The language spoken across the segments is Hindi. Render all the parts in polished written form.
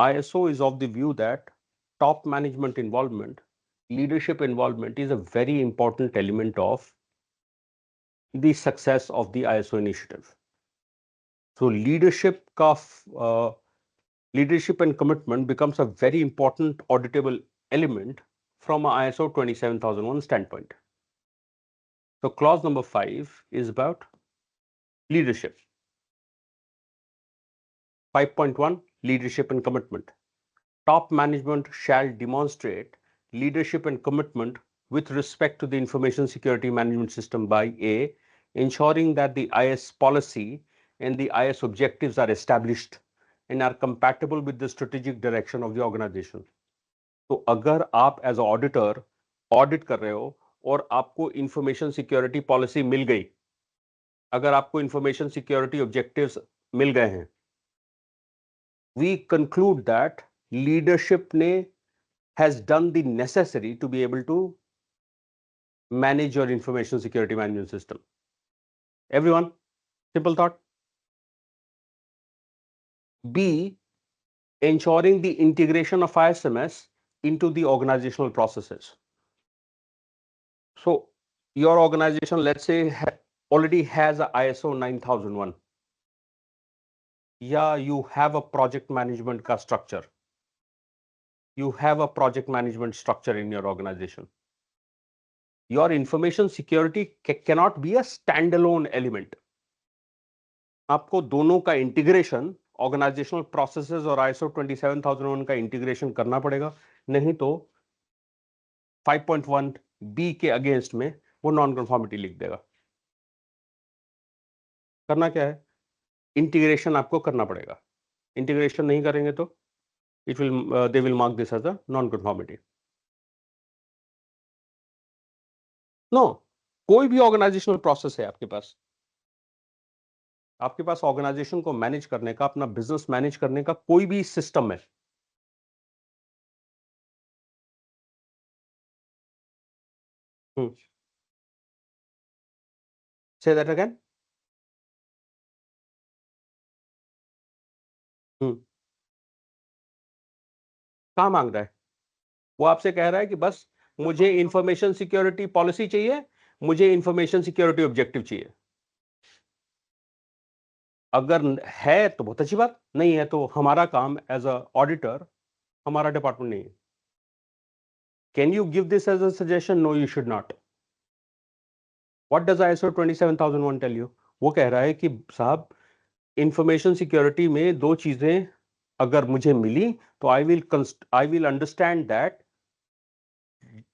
ISO is of the view that top management involvement, leadership involvement is a very important element of the success of the ISO initiative. So leadership and commitment becomes a very important auditable element from a ISO 27001 standpoint. So clause number 5 is about leadership. 5.1 Leadership and commitment. Top management shall demonstrate leadership and commitment with respect to the information security management system by A, ensuring that the IS policy and the IS objectives are established and are compatible with the strategic direction of the organization. तो अगर आप एज ऑडिटर ऑडिट कर रहे हो और आपको इंफॉर्मेशन सिक्योरिटी पॉलिसी मिल गई, अगर आपको इंफॉर्मेशन सिक्योरिटी ऑब्जेक्टिव्स मिल गए हैं, we conclude that leadership has done the necessary to be able to manage your information security management system. Everyone, simple thought. B, ensuring the integration of ISMS into the organizational processes. So your organization, let's say, already has a ISO 9001. Yeah, you have a project management structure. You have a project management structure in your organization. Your information security cannot be a standalone element. आपको दोनों का इंटीग्रेशन, ऑर्गेनाइजेशनल प्रोसेसेस और ISO 27001 का इंटीग्रेशन करना पड़ेगा, नहीं तो 5.1 बी के अगेंस्ट में वो नॉन कन्फॉर्मिटी लिख देगा. करना क्या है? इंटीग्रेशन आपको करना पड़ेगा. इंटीग्रेशन नहीं करेंगे तो they will mark this as a non conformity. No, कोई भी ऑर्गेनाइजेशनल प्रोसेस है आपके पास ऑर्गेनाइजेशन को मैनेज करने का, अपना बिजनेस मैनेज करने का कोई भी सिस्टम है, say that again. कहाँ मांग रहा है? वो आपसे कह रहा है कि बस मुझे इंफॉर्मेशन सिक्योरिटी पॉलिसी चाहिए, मुझे इंफॉर्मेशन सिक्योरिटी ऑब्जेक्टिव चाहिए. अगर है तो बहुत अच्छी बात, नहीं है तो हमारा काम एज अ ऑडिटर, हमारा डिपार्टमेंट नहीं है. Can you give this as a suggestion? No, you should not. What does ISO 27001 tell you? वो कह रहा है कि साहब, इंफॉर्मेशन सिक्योरिटी में दो चीजें अगर मुझे मिली तो I will understand that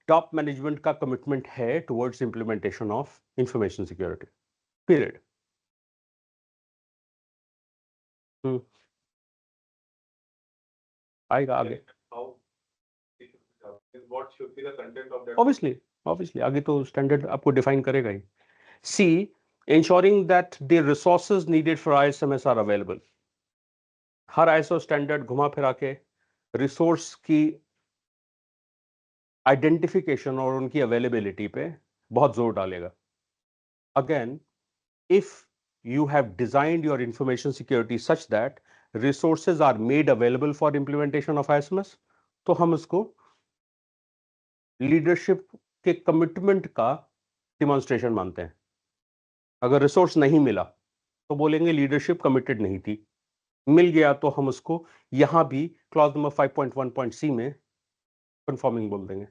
top management का कमिटमेंट है towards implementation of information security, period. आएगा आगे. ऑब्वियसली आगे तो स्टैंडर्ड आपको डिफाइन करेगा ही. सी, ensuring that the resources needed for ISMS are available. Her ISO standard घुमा फिरा के रिसोर्स की आइडेंटिफिकेशन और उनकी अवेलेबिलिटी पे बहुत जोर डालेगा. Again, if you have designed your information security such that resources are made available for implementation of ISMS, तो हम उसको लीडरशिप के कमिटमेंट का डिमॉन्स्ट्रेशन मानते हैं. अगर रिसोर्स नहीं मिला तो बोलेंगे लीडरशिप कमिटेड नहीं थी. मिल गया तो हम उसको यहां भी क्लॉज नंबर 5.1.c में कंफर्मिंग बोल देंगे.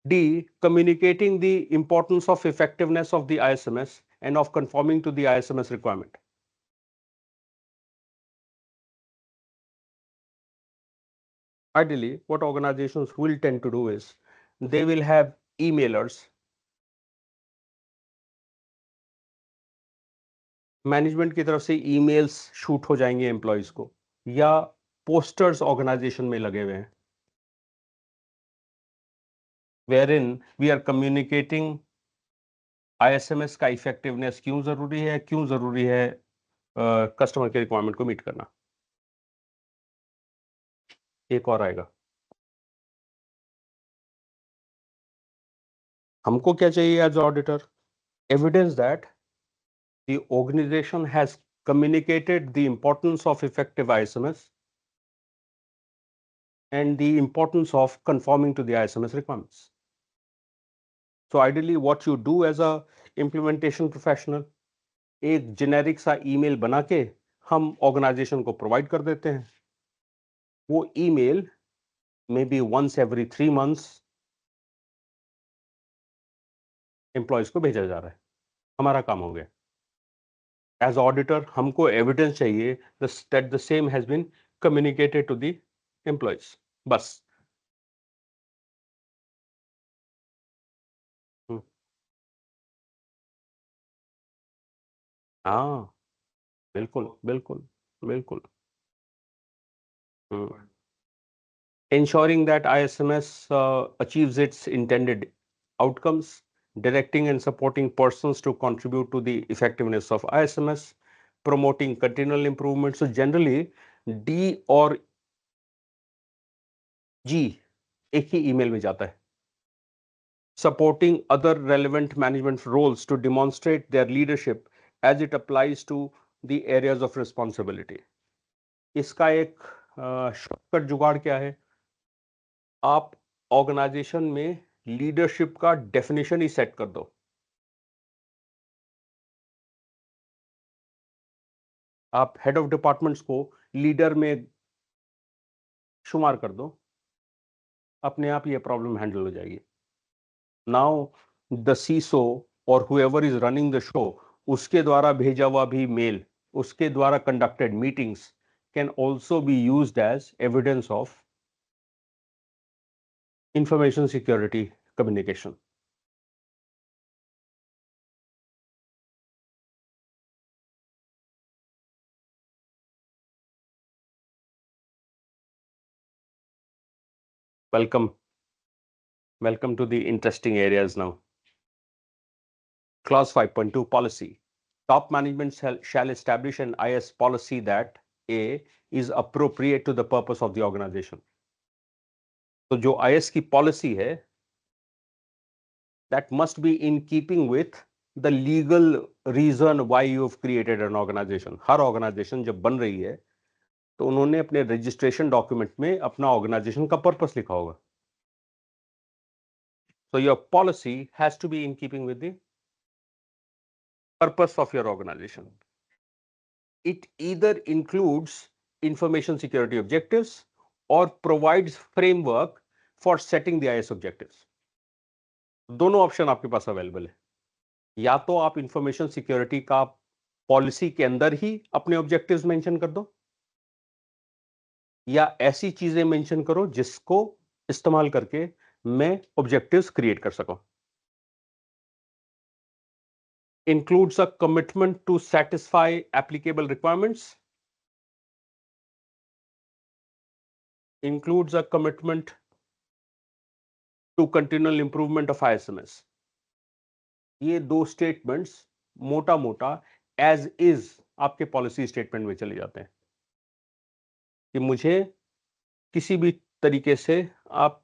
D, communicating the importance of effectiveness of the ISMS and of conforming to the ISMS requirement. Ideally, what organizations will tend to do is they will have emailers. Management की तरफ से ईमेल्स शूट हो जाएंगे एम्प्लॉयज को, या पोस्टर्स ऑर्गेनाइजेशन में लगे हुए हैं, wherein we are communicating ISMS का इफेक्टिवनेस क्यों जरूरी है कस्टमर के रिक्वायरमेंट को मीट करना. एक और आएगा. हमको क्या चाहिए as auditor? Evidence that the organization has communicated the importance of effective ISMS and the importance of conforming to the ISMS requirements. So ideally, what you do as a implementation professional, एक जेनेरिक सा ईमेल बना के हम ऑर्गेनाइजेशन को प्रोवाइड कर देते हैं. वो email maybe once every 3 months employees को भेजा जा रहा है. हमारा काम हो गया. एज ऑडिटर हमको एविडेंस चाहिए that the same has been communicated to the employees. बस. हाँ, बिल्कुल, बिल्कुल, बिल्कुल. Ensuring that ISMS achieves its intended outcomes, directing and supporting persons to contribute to the effectiveness of ISMS, promoting continual improvement. So generally, D और G एक ही email में जाता है. Supporting other relevant management roles to demonstrate their leadership as it applies to the areas of responsibility. इसका एक शॉर्टकट जुगाड़ क्या है? आप ऑर्गेनाइजेशन में लीडरशिप का डेफिनेशन ही सेट कर दो. आप हेड ऑफ डिपार्टमेंट्स को लीडर में शुमार कर दो, अपने आप ये प्रॉब्लम हैंडल हो जाएगी. नाउ द सीसो और whoever is running the show, उसके द्वारा भेजा हुआ भी मेल, उसके द्वारा conducted meetings can also be used as evidence of information security communication. Welcome to the interesting areas now. Clause 5.2 policy. Top management shall establish an IS policy that A is appropriate to the purpose of the organization. तो जो IS की policy है, that must be in keeping with the legal reason why you've created an organization. Her organization जब बन रही है, तो उन्होंने अपने registration document में अपना organization का purpose लिखा होगा. So your policy has to be in keeping with the purpose of your organization. It either includes information security objectives or provides framework for setting the IS objectives. दोनों ऑप्शन आपके पास अवेलेबल है. या तो आप इंफॉर्मेशन सिक्योरिटी का पॉलिसी के अंदर ही अपने ऑब्जेक्टिव्स मेंशन कर दो, या ऐसी चीजें मेंशन करो जिसको इस्तेमाल करके मैं ऑब्जेक्टिव्स क्रिएट कर सकूं. Includes a commitment to satisfy applicable requirements. Includes a commitment to continual improvement of ISMS. ये दो स्टेटमेंट्स मोटा मोटा एज इज आपके पॉलिसी स्टेटमेंट में चले जाते हैं कि मुझे किसी भी तरीके से आप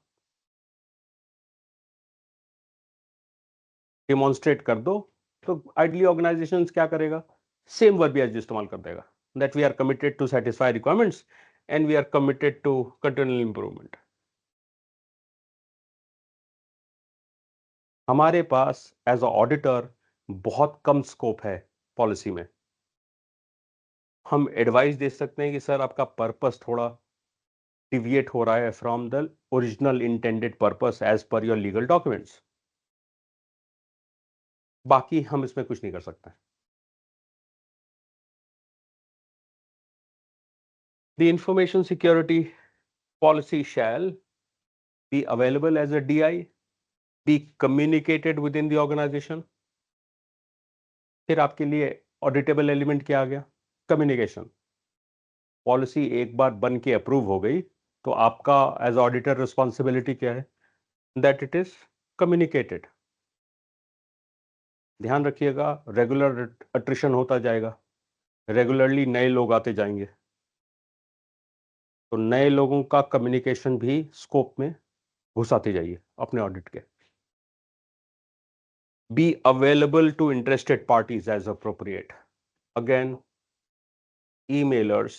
डिमॉन्स्ट्रेट कर दो, तो आइडली ऑर्गेनाइजेशन क्या करेगा? सेम वर्बियाज इस्तेमाल कर देगा, that we are committed to satisfy requirements and we are committed to continual improvement. हमारे पास एज अ ऑडिटर बहुत कम स्कोप है पॉलिसी में. हम एडवाइस दे सकते हैं कि सर आपका पर्पस थोड़ा डिविएट हो रहा है from the original intended purpose as per your legal documents. बाकी हम इसमें कुछ नहीं कर सकते. The information security policy shall be available as a DI, be communicated within the organization. फिर आपके लिए ऑडिटेबल एलिमेंट क्या आ गया? कम्युनिकेशन. पॉलिसी एक बार बन के अप्रूव हो गई तो आपका एज ऑडिटर रिस्पॉन्सिबिलिटी क्या है? That it is communicated. ध्यान रखिएगा, रेगुलर अट्रिशन होता जाएगा, रेगुलरली नए लोग आते जाएंगे, तो नए लोगों का कम्युनिकेशन भी स्कोप में घुसाते जाइए अपने ऑडिट के. Be available to interested parties as appropriate. Again, emailers,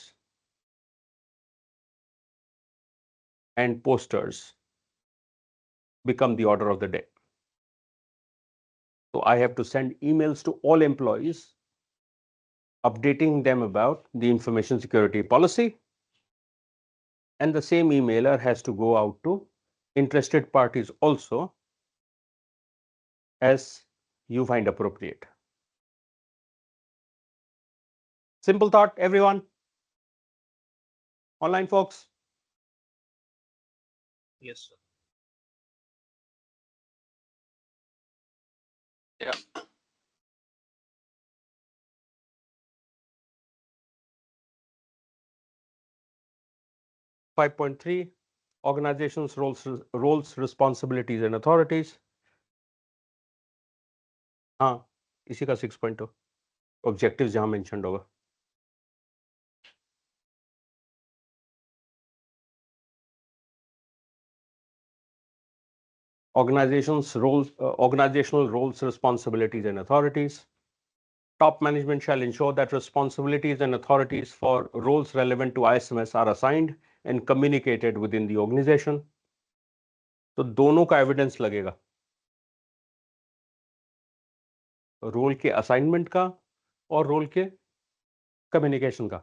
and posters become the order of the day. So I have to send emails to all employees updating them about the information security policy, and the same emailer has to go out to interested parties also as you find appropriate. Simple thought, everyone. Online folks. Yes, sir. Yeah. Five point three, organizations roles, responsibilities and authorities. हाँ, इसी का 6.2 ऑब्जेक्टिव्स जहां मेंशन्ड होगा. Organizational roles, responsibilities, and authorities. Top management shall ensure that responsibilities and authorities for roles relevant to ISMS are assigned and communicated within the organization. तो दोनों का एविडेंस लगेगा, रोल के असाइनमेंट का और रोल के कम्युनिकेशन का.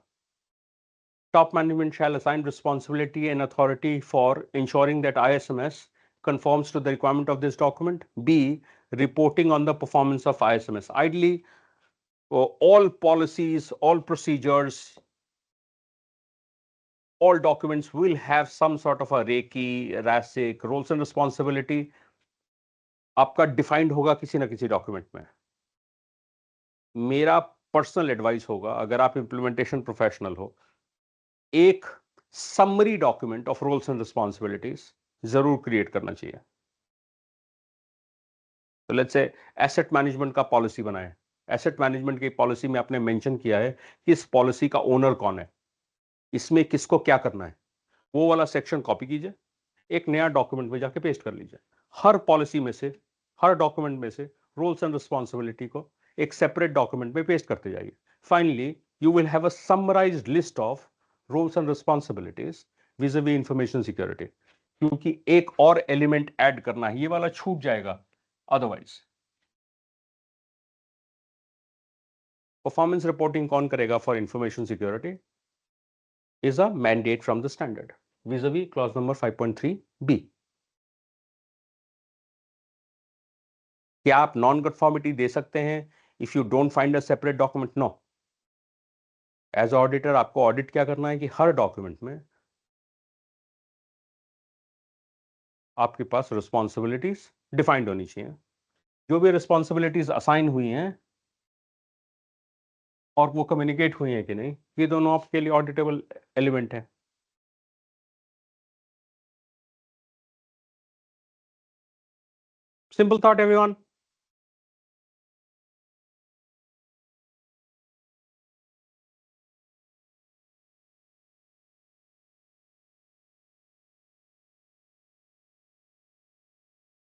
Top management shall assign responsibility and authority for ensuring that ISMS conforms to the requirement of this document. B, reporting on the performance of ISMS. Ideally, all policies, all procedures, all documents will have some sort of a RACI, RASIC, roles and responsibility. आपका डिफाइंड होगा किसी ना किसी डॉक्यूमेंट में. मेरा पर्सनल एडवाइस होगा, अगर आप इंप्लीमेंटेशन प्रोफेशनल हो, एक summary document of roles and responsibilities जरूर क्रिएट करना चाहिए. तो लेट्स से एसेट मैनेजमेंट का पॉलिसी बनाए. एसेट मैनेजमेंट की पॉलिसी में आपने मेंशन किया है कि इस पॉलिसी का ओनर कौन है, इसमें किसको क्या करना है. वो वाला सेक्शन कॉपी कीजिए, एक नया डॉक्यूमेंट में जाके पेस्ट कर लीजिए. हर पॉलिसी में से, हर डॉक्यूमेंट में से रोल्स एंड रिस्पॉन्सिबिलिटी को एक सेपरेट डॉक्यूमेंट में पेस्ट करते जाइए. Finally you will have a summarized list of roles and responsibilities vis-a-vis information security. क्योंकि एक और एलिमेंट ऐड करना है, ये वाला छूट जाएगा अदरवाइज. परफॉर्मेंस रिपोर्टिंग कौन करेगा for information security is a mandate from the standard vis-a-vis clause number 5.3b. क्या आप नॉन कन्फॉर्मिटी दे सकते हैं if you don't find a separate document? No. As auditor आपको ऑडिट क्या करना है कि हर डॉक्यूमेंट में आपके पास रिस्पॉन्सिबिलिटीज डिफाइंड होनी चाहिए. जो भी रिस्पॉन्सिबिलिटीज असाइन हुई हैं और वो कम्युनिकेट हुई हैं कि नहीं, ये दोनों आपके लिए ऑडिटेबल एलिमेंट है. Simple thought, everyone.